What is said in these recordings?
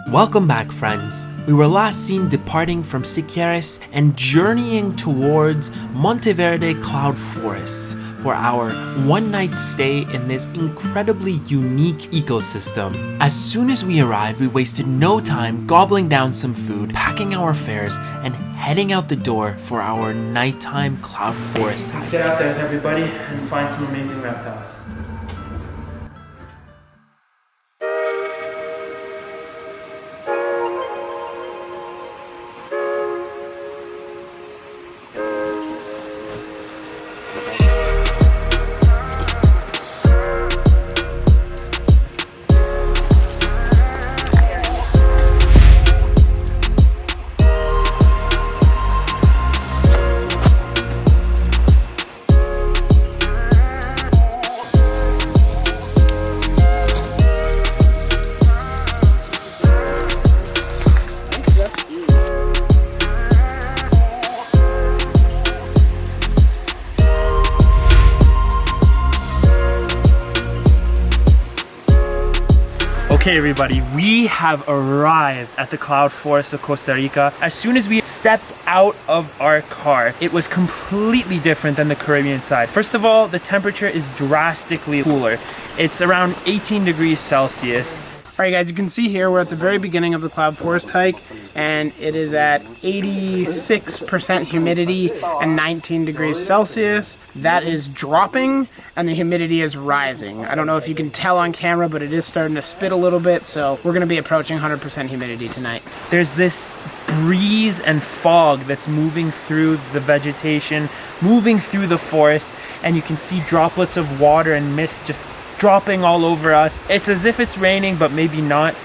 Welcome back, friends. We were last seen departing from Siquieres and journeying towards Monte Verde cloud forests for our one-night stay in this incredibly unique ecosystem. As soon as we arrived, we wasted no time gobbling down some food, packing our fares, and heading out the door for our nighttime cloud forest hike. Let's get out there with everybody and find some amazing reptiles. Okay everybody, we have arrived at the cloud forest of Costa Rica. As soon as we stepped out of our car, it was completely different than the Caribbean side. First of all, the temperature is drastically cooler. It's around 18 degrees Celsius. Alright guys, you can see here we're at the very beginning of the cloud forest hike and it is at 86% humidity and 19 degrees Celsius. That is dropping and the humidity is rising. I don't know if you can tell on camera, but it is starting to spit a little bit, so we're going to be approaching 100% humidity tonight. There's this breeze and fog that's moving through the vegetation, moving through the forest, and you can see droplets of water and mist just dropping all over us. It's as if it's raining, but maybe not.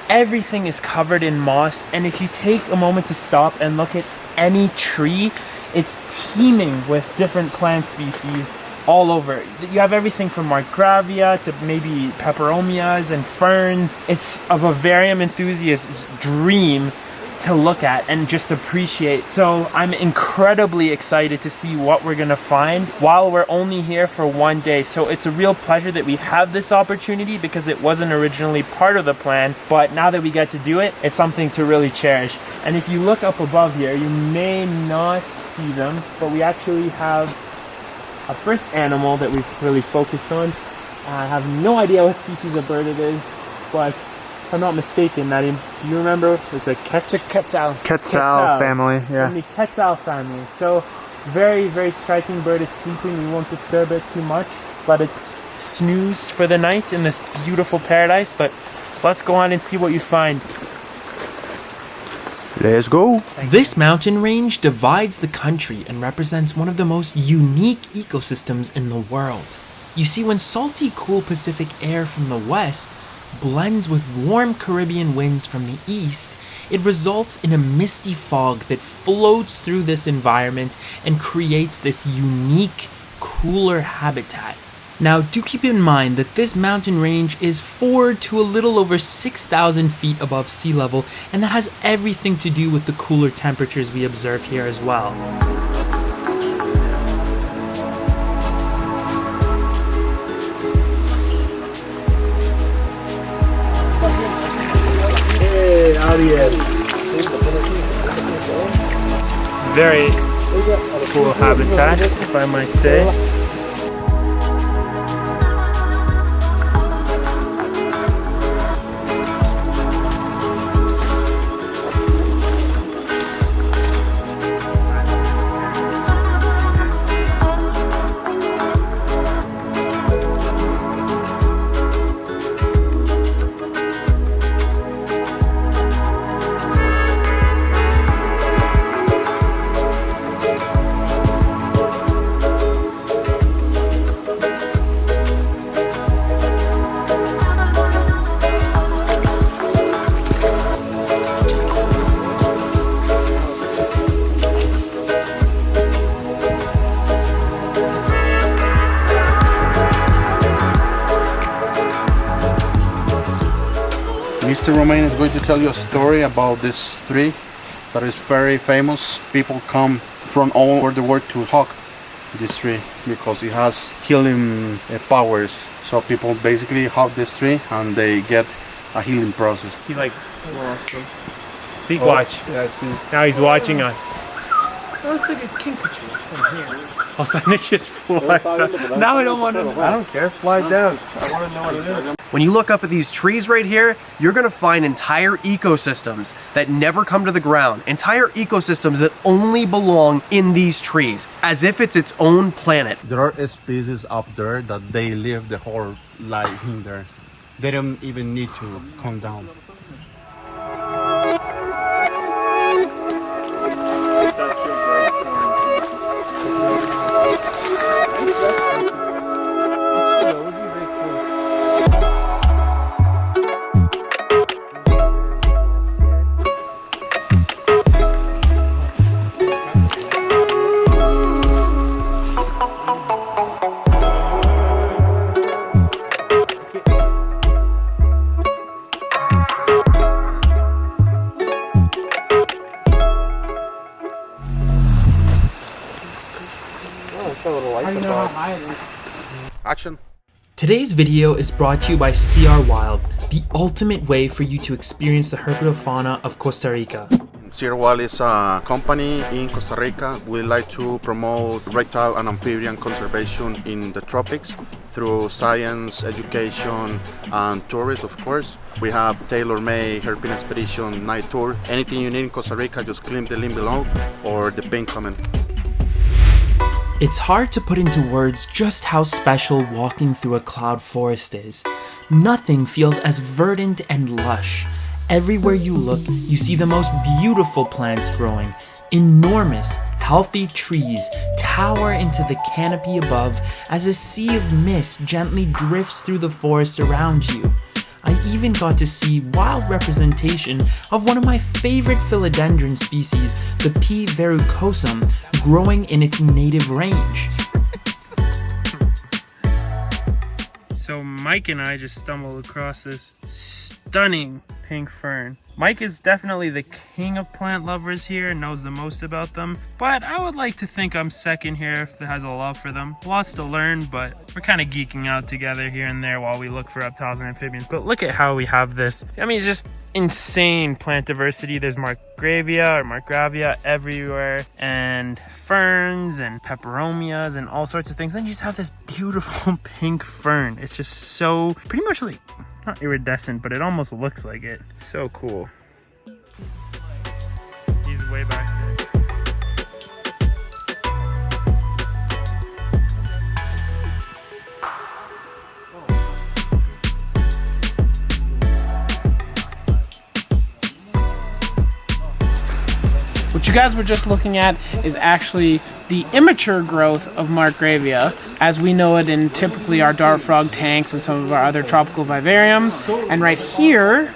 Everything is covered in moss, and if you take a moment to stop and look at any tree, it's teeming with different plant species all over. You have everything from Gravia to maybe peperomias and ferns. It's a vivarium enthusiast's dream to look at and just appreciate. So I'm incredibly excited to see what we're gonna find while we're only here for one day. So it's a real pleasure that we have this opportunity because it wasn't originally part of the plan, but now that we get to do it, it's something to really cherish. And if you look up above here, you may not see them, but we actually have a first animal that we've really focused on. I have no idea what species of bird it is, but if I'm not mistaken, Nadim, do you remember? It's a Quetzal. Quetzal family, yeah. From the Quetzal family. So very, very striking bird. Is sleeping. We won't disturb it too much. Let it snooze for the night in this beautiful paradise. But let's go on and see what you find. Let's go. This mountain range divides the country and represents one of the most unique ecosystems in the world. You see, when salty, cool Pacific air from the west blends with warm Caribbean winds from the east, it results in a misty fog that floats through this environment and creates this unique, cooler habitat. Now, do keep in mind that this mountain range is 4 to a little over 6,000 feet above sea level, and that has everything to do with the cooler temperatures we observe here as well. Very cool habitat, if I might say. Mr. Romain is going to tell you a story about this tree that is very famous. People come from all over the world to hug this tree because it has healing powers. So people basically hug this tree and they get a healing process. He like lost them. See, watch. Yeah, I see. Now he's watching us. That looks like a kinkajou from here. All of a sudden it just flies down. Now I don't want to know. I don't care. Fly down. I want to know what it is. When you look up at these trees right here, you're going to find entire ecosystems that never come to the ground. Entire ecosystems that only belong in these trees, as if it's its own planet. There are species up there that they live the whole life in there. They don't even need to come down. Action. Today's video is brought to you by CR Wild, the ultimate way for you to experience the herpetofauna of Costa Rica. CR Wild is a company in Costa Rica. We like to promote reptile and amphibian conservation in the tropics through science, education, and tourism, of course. We have tailor-made herping expedition night tour. Anything you need in Costa Rica, just click the link below or the pinned comment. It's hard to put into words just how special walking through a cloud forest is. Nothing feels as verdant and lush. Everywhere you look, you see the most beautiful plants growing. Enormous, healthy trees tower into the canopy above as a sea of mist gently drifts through the forest around you. I even got to see wild representation of one of my favorite philodendron species, the P. verrucosum, growing in its native range. So Mike and I just stumbled across this stunning pink fern. Mike is definitely the king of plant lovers here and knows the most about them, but I would like to think I'm second here that has a love for them. Lots to learn, but we're kind of geeking out together here and there while we look for reptiles and amphibians. But look at how we have this. I mean, just insane plant diversity. There's Gravia everywhere, and ferns and peperomias and all sorts of things. Then you just have this beautiful pink fern. It's just so pretty much like not iridescent, but it almost looks like it. So cool. He's way back there. What you guys were just looking at is actually the immature growth of Gravia, as we know it in typically our dart frog tanks and some of our other tropical vivariums. And right here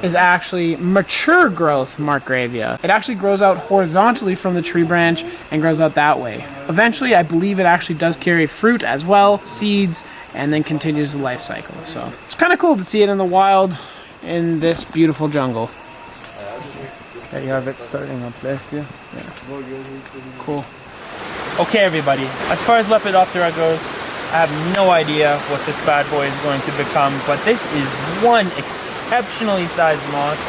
is actually mature growth Gravia. It actually grows out horizontally from the tree branch and grows out that way. Eventually, I believe it actually does carry fruit as well, seeds, and then continues the life cycle. So it's kind of cool to see it in the wild in this beautiful jungle. Yeah, you have it starting up there too. Yeah. Cool. Okay, everybody. As far as Lepidoptera goes, I have no idea what this bad boy is going to become, but this is one exceptionally sized moth.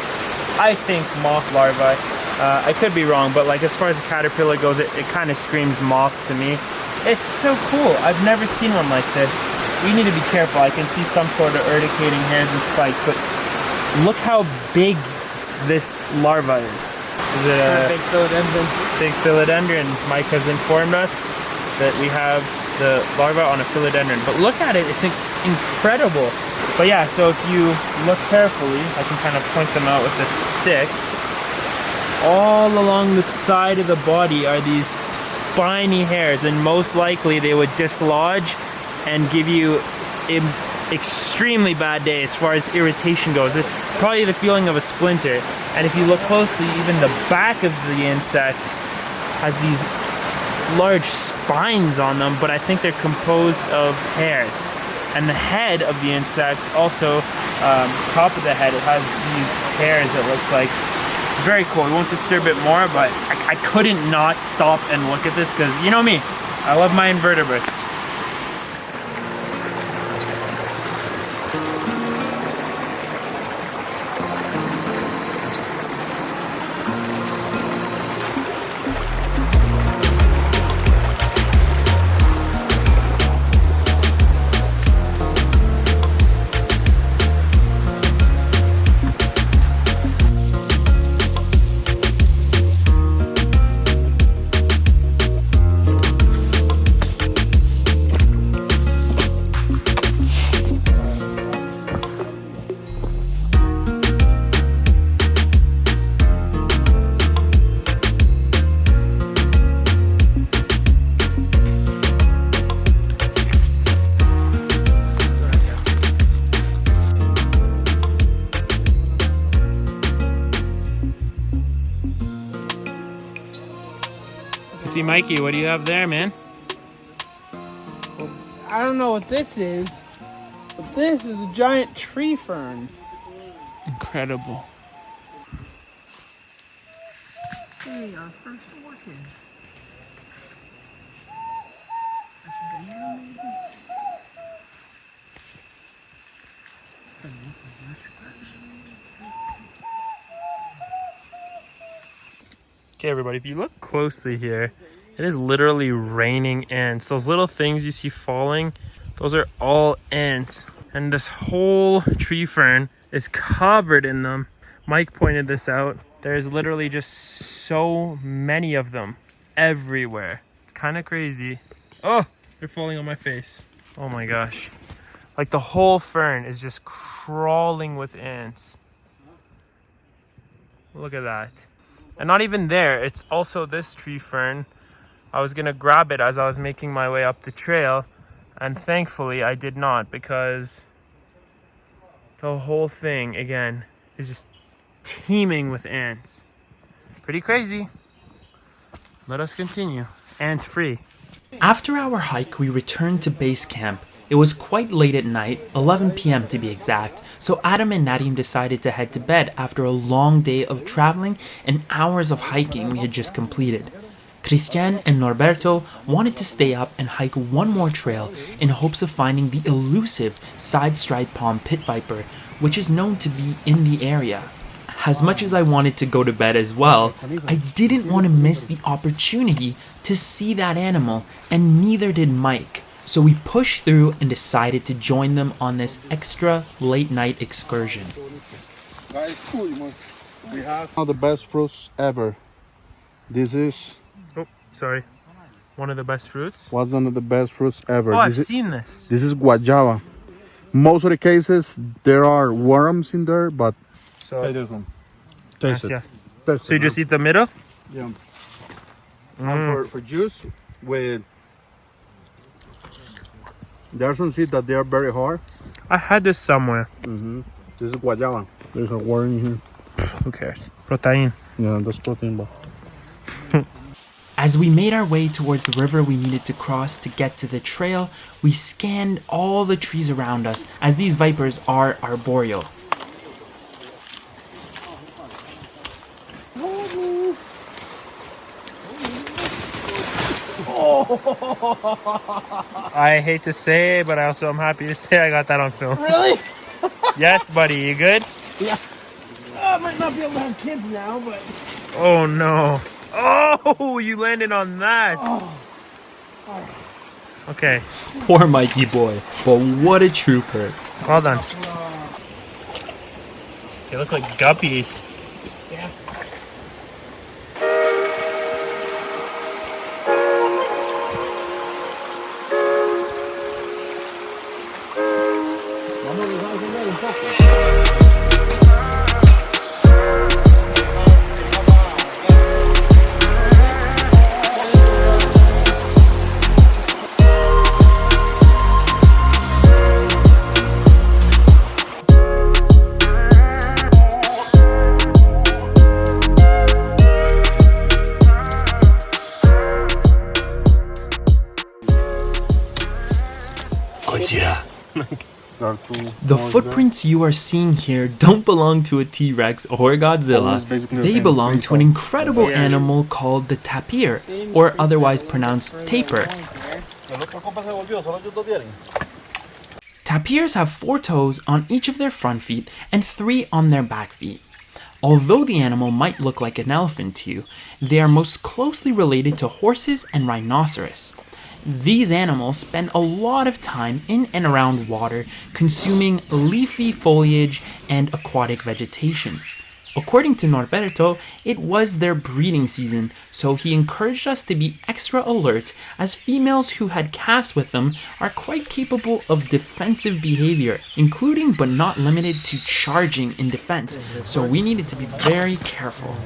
I think moth larvae. I could be wrong, but like as far as a caterpillar goes, it kind of screams moth to me. It's so cool. I've never seen one like this. We need to be careful. I can see some sort of urticating hairs and spikes, but look how big this larva is. Is it a big philodendron? Big philodendron. Mike has informed us that we have the larva on a philodendron. But look at it, it's incredible. But yeah, so if you look carefully, I can kind of point them out with a stick. All along the side of the body are these spiny hairs, and most likely they would dislodge and give you extremely bad day as far as irritation goes. It's probably the feeling of a splinter. And if you look closely, even the back of the insect has these large spines on them, but I think they're composed of hairs. And the head of the insect also, top of the head, it has these hairs, it looks like. Very cool. We won't disturb it more, but I couldn't not stop and look at this because, you know me, I love my invertebrates. See, Mikey, what do you have there, man? I don't know what this is, but this is a giant tree fern. Incredible. Hey, our first orchid. Okay, everybody, if you look closely here, it is literally raining ants. Those little things you see falling, those are all ants. And this whole tree fern is covered in them. Mike pointed this out. There's literally just so many of them everywhere. It's kind of crazy. Oh, they're falling on my face. Oh my gosh. Like the whole fern is just crawling with ants. Look at that. And not even there, it's also this tree fern. I was gonna grab it as I was making my way up the trail, and thankfully I did not, because the whole thing, again, is just teeming with ants. Pretty crazy. Let us continue. Ant-free. After our hike, we returned to base camp. It was quite late at night, 11 p.m. to be exact, so Adam and Nadim decided to head to bed after a long day of traveling and hours of hiking we had just completed. Christian and Norberto wanted to stay up and hike one more trail in hopes of finding the elusive side-striped palm pit viper, which is known to be in the area. As much as I wanted to go to bed as well, I didn't want to miss the opportunity to see that animal, and neither did Mike. So we pushed through and decided to join them on this extra late night excursion. We have one of the best fruits ever. This is Oh, sorry. One of the best fruits. one of the best fruits ever. Oh, I've This seen this. is guayaba. Most of the cases there are worms in there, but So, take this one. Taste it. yes. Taste So you it. just eat the middle? Yeah. And for juice with there are some seeds that they are very hard. I had this somewhere. This is guayaba. There's a worm in here. Who cares? Protein. Yeah, that's protein. But As we made our way towards the river we needed to cross to get to the trail, we scanned all the trees around us, as these vipers are arboreal. I hate to say it, but I also am happy to say I got that on film. Really? Yes, buddy. You good? Yeah. I might not be able to have kids now, but... Oh, no. Oh, you landed on that. Okay. Poor Mikey boy, but what a trooper. Well done. They look like guppies. Yeah. The footprints you are seeing here don't belong to a T-Rex or Godzilla. They belong to an incredible animal called the tapir, or otherwise pronounced tapir. Tapirs have 4 toes on each of their front feet and 3 on their back feet. Although the animal might look like an elephant to you, they are most closely related to horses and rhinoceros. These animals spend a lot of time in and around water, consuming leafy foliage and aquatic vegetation. According to Norberto, it was their breeding season, so he encouraged us to be extra alert, as females who had calves with them are quite capable of defensive behavior, including but not limited to charging in defense, so we needed to be very careful.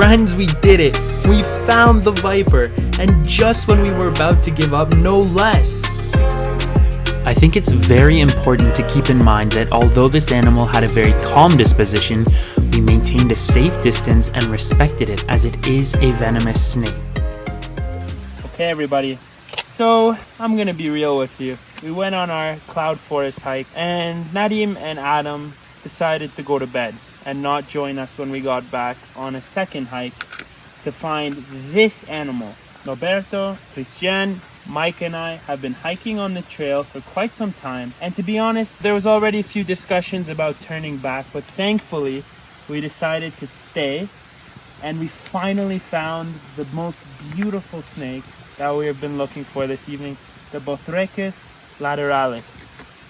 Friends, we did it! We found the viper, and just when we were about to give up, no less! I think it's very important to keep in mind that although this animal had a very calm disposition, we maintained a safe distance and respected it as it is a venomous snake. Okay everybody, so I'm gonna be real with you. We went on our cloud forest hike and Nadim and Adam decided to go to bed and not join us when we got back on a second hike to find this animal. Roberto, Christian, Mike and I have been hiking on the trail for quite some time, and to be honest, there was already a few discussions about turning back, but thankfully we decided to stay, and we finally found the most beautiful snake that we have been looking for this evening, the Bothriechis lateralis.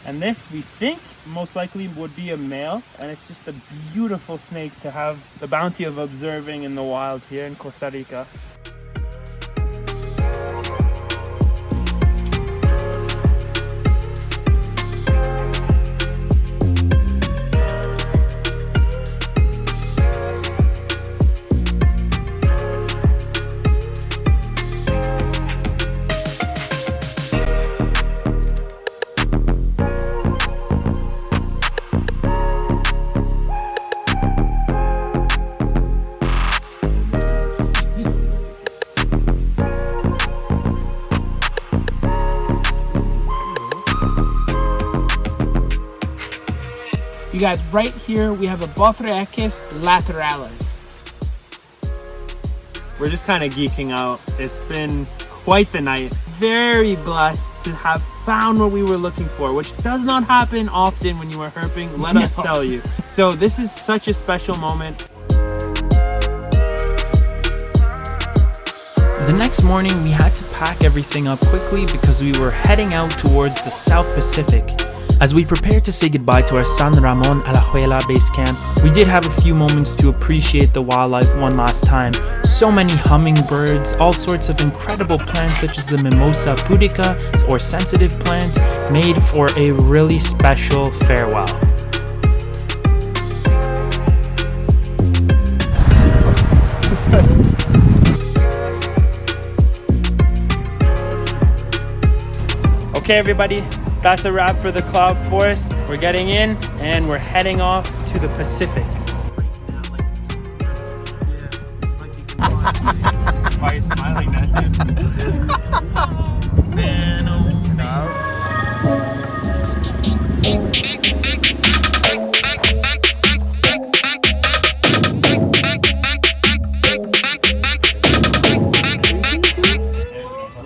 And this, we think, most likely would be a male, and it's just a beautiful snake to have the bounty of observing in the wild here in Costa Rica. You guys, right here we have a Bothriechis lateralis. We're just kind of geeking out. It's been quite the night. Very blessed to have found what we were looking for, which does not happen often when you are herping, let us tell you. So this is such a special moment. The next morning, we had to pack everything up quickly because we were heading out towards the South Pacific. As we prepared to say goodbye to our San Ramón Alajuela base camp, we did have a few moments to appreciate the wildlife one last time. So many hummingbirds, all sorts of incredible plants such as the Mimosa pudica or sensitive plant, made for a really special farewell. Okay everybody, that's a wrap for the cloud forest. We're getting in and we're heading off to the Pacific. Why are you smiling, Nadim?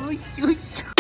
Uy, uy, uy.